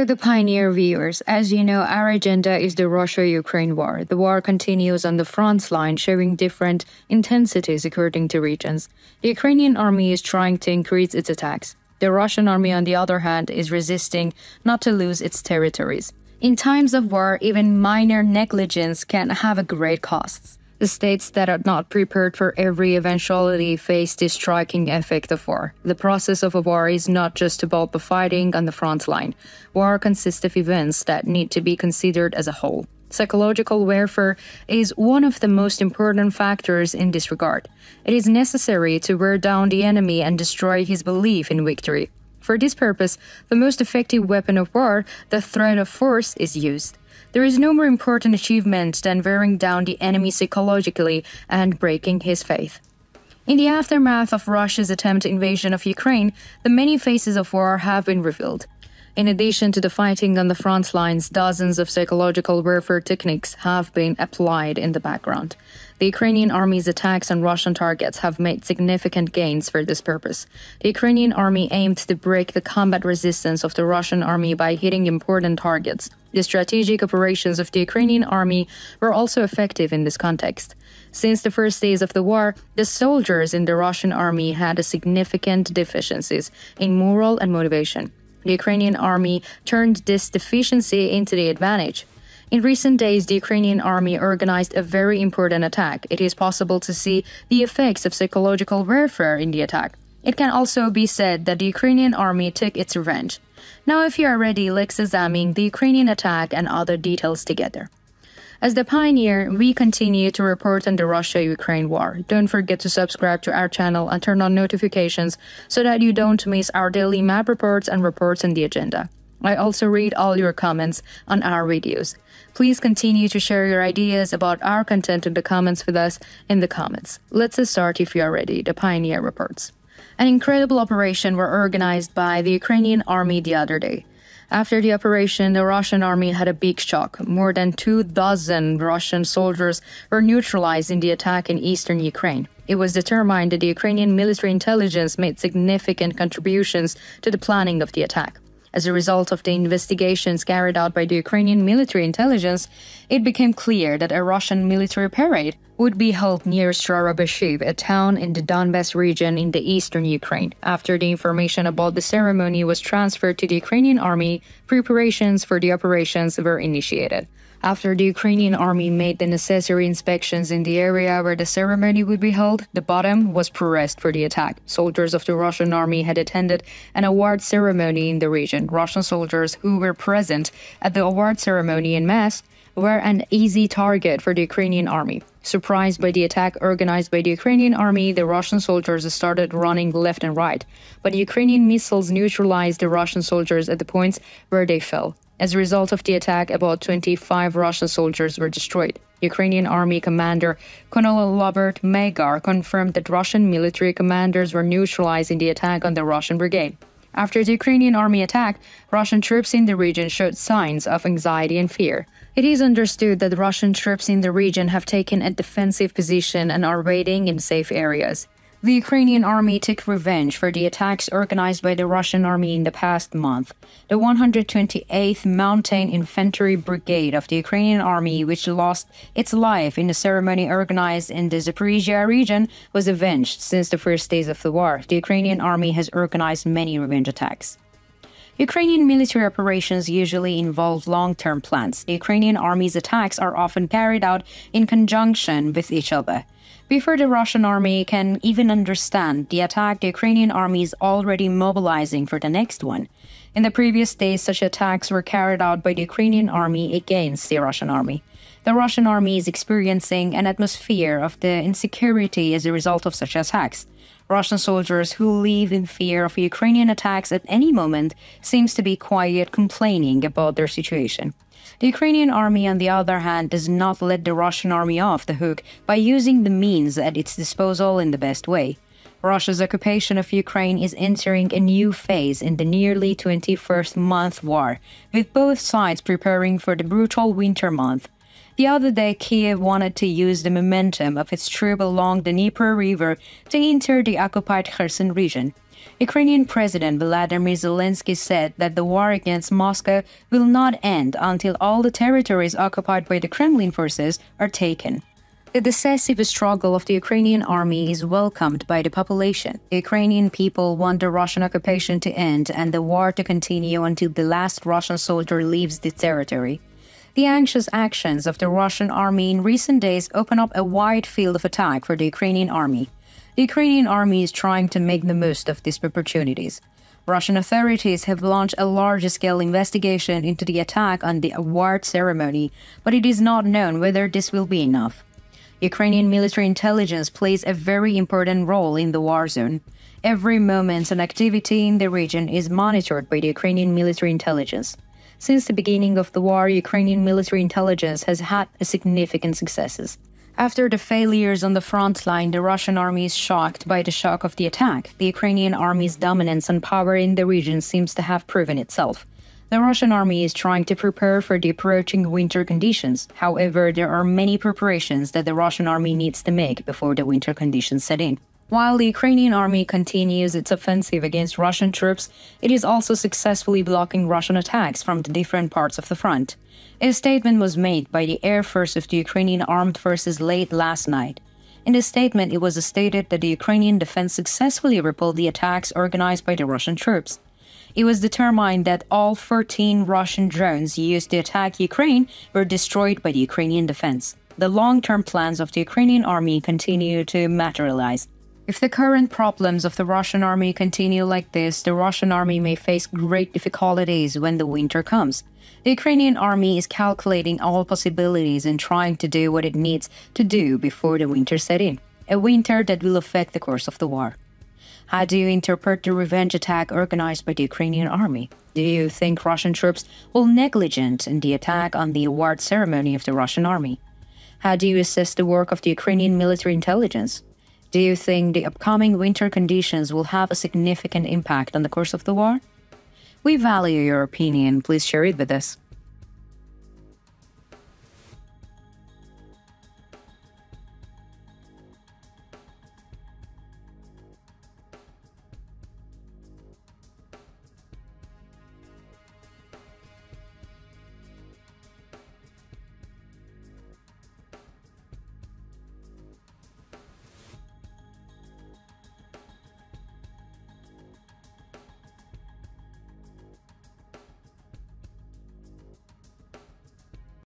the Pioneer viewers, as you know, our agenda is the Russia-Ukraine war. The war continues on the front line, showing different intensities according to regions. The Ukrainian army is trying to increase its attacks. The Russian army, on the other hand, is resisting not to lose its territories. In times of war, even minor negligence can have a great cost. The states that are not prepared for every eventuality face the striking effect of war. The process of a war is not just about the fighting on the front line. War consists of events that need to be considered as a whole. Psychological warfare is one of the most important factors in this regard. It is necessary to wear down the enemy and destroy his belief in victory. For this purpose, the most effective weapon of war, the threat of force, is used. There is no more important achievement than wearing down the enemy psychologically and breaking his faith. In the aftermath of Russia's attempted invasion of Ukraine, the many phases of war have been revealed. In addition to the fighting on the front lines, dozens of psychological warfare techniques have been applied in the background. The Ukrainian army's attacks on Russian targets have made significant gains for this purpose. The Ukrainian army aimed to break the combat resistance of the Russian army by hitting important targets. The strategic operations of the Ukrainian army were also effective in this context. Since the first days of the war, the soldiers in the Russian army had significant deficiencies in morale and motivation. The Ukrainian army turned this deficiency into the advantage. In recent days, the Ukrainian army organized a very important attack. It is possible to see the effects of psychological warfare in the attack. It can also be said that the Ukrainian army took its revenge. Now, if you are ready, let's examine the Ukrainian attack and other details together. As the Pioneer, we continue to report on the Russia-Ukraine war. Don't forget to subscribe to our channel and turn on notifications so that you don't miss our daily map reports and reports on the agenda. I also read all your comments on our videos. Please continue to share your ideas about our content in the comments with us in the comments. Let's start if you are ready, the Pioneer reports. An incredible operation were organized by the Ukrainian army the other day. After the operation, the Russian army had a big shock. More than 24 Russian soldiers were neutralized in the attack in eastern Ukraine. It was determined that the Ukrainian military intelligence made significant contributions to the planning of the attack. As a result of the investigations carried out by the Ukrainian military intelligence, it became clear that a Russian military parade would be held near Starobashiv, a town in the Donbas region in the eastern Ukraine. After the information about the ceremony was transferred to the Ukrainian army, preparations for the operations were initiated. After the Ukrainian army made the necessary inspections in the area where the ceremony would be held, the bottom was pressed for the attack. Soldiers of the Russian army had attended an award ceremony in the region. Russian soldiers who were present at the award ceremony en masse were an easy target for the Ukrainian army. Surprised by the attack organized by the Ukrainian army, the Russian soldiers started running left and right, but Ukrainian missiles neutralized the Russian soldiers at the points where they fell. As a result of the attack, about 25 Russian soldiers were destroyed. Ukrainian army commander Colonel Robert Magyar confirmed that Russian military commanders were neutralized in the attack on the Russian brigade. After the Ukrainian army attack, Russian troops in the region showed signs of anxiety and fear. It is understood that Russian troops in the region have taken a defensive position and are waiting in safe areas. The Ukrainian army took revenge for the attacks organized by the Russian army in the past month. The 128th Mountain Infantry Brigade of the Ukrainian army, which lost its life in a ceremony organized in the Zaporizhia region, was avenged since the first days of the war. The Ukrainian army has organized many revenge attacks. Ukrainian military operations usually involve long-term plans. The Ukrainian army's attacks are often carried out in conjunction with each other. Before the Russian army can even understand the attack, the Ukrainian army is already mobilizing for the next one. In the previous days, such attacks were carried out by the Ukrainian army against the Russian army. The Russian army is experiencing an atmosphere of the insecurity as a result of such attacks. Russian soldiers who live in fear of Ukrainian attacks at any moment seems to be quiet, complaining about their situation. The Ukrainian army, on the other hand, does not let the Russian army off the hook by using the means at its disposal in the best way. Russia's occupation of Ukraine is entering a new phase in the nearly 21st month war, with both sides preparing for the brutal winter month. The other day, Kiev wanted to use the momentum of its troops along the Dnieper River to enter the occupied Kherson region. Ukrainian President Volodymyr Zelensky said that the war against Moscow will not end until all the territories occupied by the Kremlin forces are taken. The decisive struggle of the Ukrainian army is welcomed by the population. The Ukrainian people want the Russian occupation to end and the war to continue until the last Russian soldier leaves the territory. The anxious actions of the Russian army in recent days open up a wide field of attack for the Ukrainian army. The Ukrainian army is trying to make the most of these opportunities. Russian authorities have launched a large-scale investigation into the attack on the award ceremony, but it is not known whether this will be enough. Ukrainian military intelligence plays a very important role in the war zone. Every moment and activity in the region is monitored by the Ukrainian military intelligence. Since the beginning of the war, Ukrainian military intelligence has had significant successes. After the failures on the front line, the Russian army is shocked by the shock of the attack. The Ukrainian army's dominance and power in the region seems to have proven itself. The Russian army is trying to prepare for the approaching winter conditions. However, there are many preparations that the Russian army needs to make before the winter conditions set in. While the Ukrainian army continues its offensive against Russian troops, it is also successfully blocking Russian attacks from the different parts of the front. A statement was made by the Air Force of the Ukrainian Armed Forces late last night. In the statement, it was stated that the Ukrainian defense successfully repelled the attacks organized by the Russian troops. It was determined that all 14 Russian drones used to attack Ukraine were destroyed by the Ukrainian defense. The long-term plans of the Ukrainian army continue to materialize. If the current problems of the Russian army continue like this, the Russian army may face great difficulties when the winter comes. The Ukrainian army is calculating all possibilities and trying to do what it needs to do before the winter set in, a winter that will affect the course of the war. How do you interpret the revenge attack organized by the Ukrainian army? Do you think Russian troops were negligent in the attack on the award ceremony of the Russian army? How do you assess the work of the Ukrainian military intelligence? Do you think the upcoming winter conditions will have a significant impact on the course of the war? We value your opinion. Please share it with us.